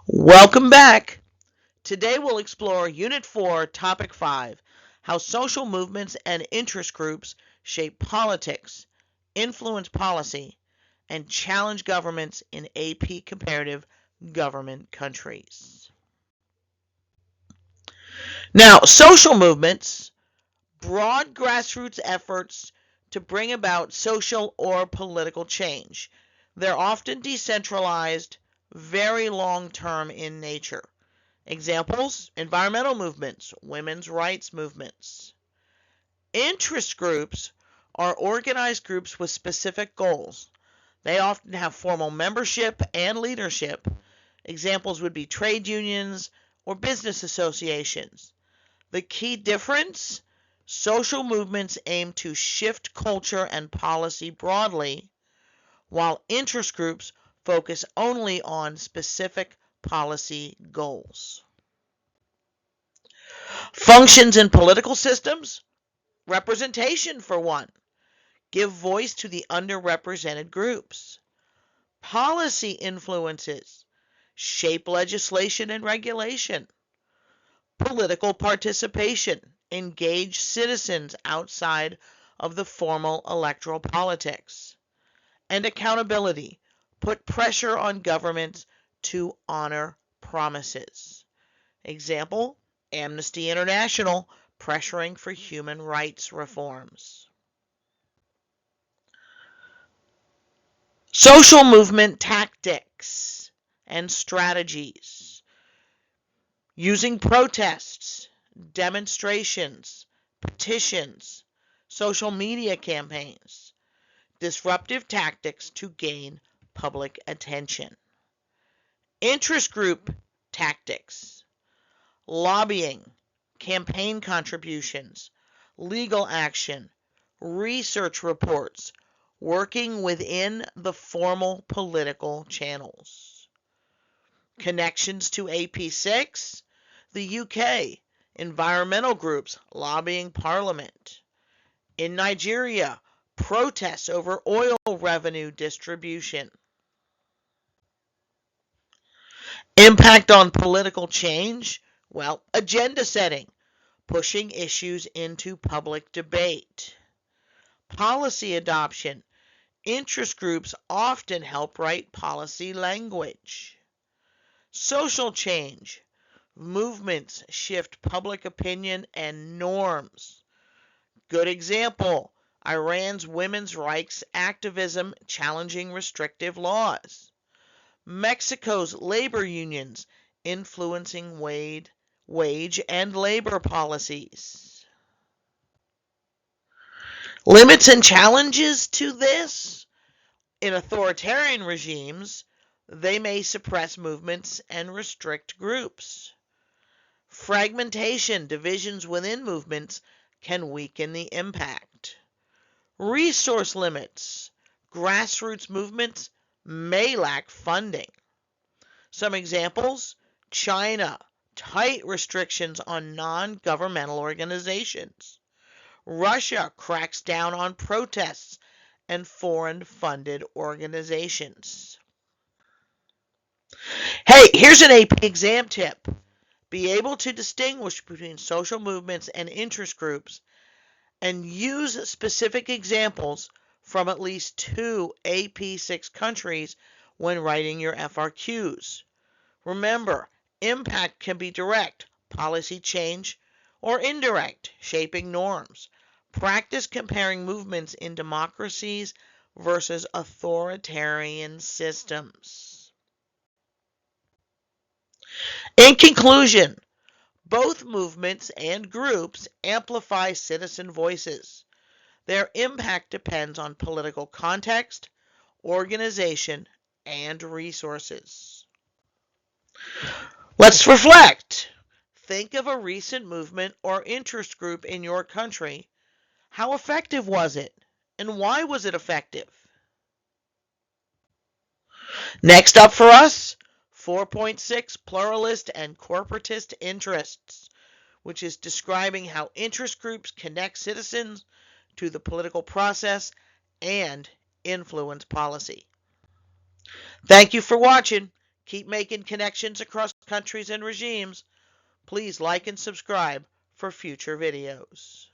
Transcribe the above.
Welcome back. Today we'll explore Unit 4, Topic 5, how social movements and interest groups shape politics, influence policy, and challenge governments in AP comparative government countries. Now, social movements, broad grassroots efforts to bring about social or political change. They're often decentralized, very long-term in nature. Examples: environmental movements, women's rights movements. Interest groups are organized groups with specific goals. They often have formal membership and leadership. Examples would be trade unions or business associations. The key difference: social movements aim to shift culture and policy broadly, while interest groups focus only on specific policy goals. Functions in political systems: representation, for one. Give voice to the underrepresented groups. Policy influences: shape legislation and regulation. Political participation: engage citizens outside of the formal electoral politics. And accountability: put pressure on governments to honor promises. Example: Amnesty International pressuring for human rights reforms. Social movement tactics and strategies: using protests, demonstrations, petitions, social media campaigns, disruptive tactics to gain public attention. Interest group tactics: lobbying, campaign contributions, legal action, research reports, working within the formal political channels. Connections to AP6, the UK, environmental groups lobbying Parliament. In Nigeria, protests over oil revenue distribution. Impact on political change: well, agenda setting, pushing issues into public debate. Policy adoption: interest groups often help write policy language. Social change: movements shift public opinion and norms. Good example: Iran's women's rights activism challenging restrictive laws. Mexico's labor unions influencing wage and labor policies. Limits and challenges to this: in authoritarian regimes, they may suppress movements and restrict groups. Fragmentation, divisions within movements, can weaken the impact. Resource limits: grassroots movements may lack funding. Some examples: China, tight restrictions on non-governmental organizations. Russia cracks down on protests and foreign-funded organizations. Hey, here's an AP exam tip. Be able to distinguish between social movements and interest groups, and use specific examples from at least 2 AP6 countries when writing your FRQs. Remember, impact can be direct, policy change, or indirect, shaping norms. Practice comparing movements in democracies versus authoritarian systems. In conclusion, both movements and groups amplify citizen voices. Their impact depends on political context, organization, and resources. Let's reflect. Think of a recent movement or interest group in your country. How effective was it? And why was it effective? Next up for us, 4.6, pluralist and corporatist interests, which is describing how interest groups connect citizens to the political process and influence policy. Thank you for watching. Keep making connections across countries and regimes. Please like and subscribe for future videos.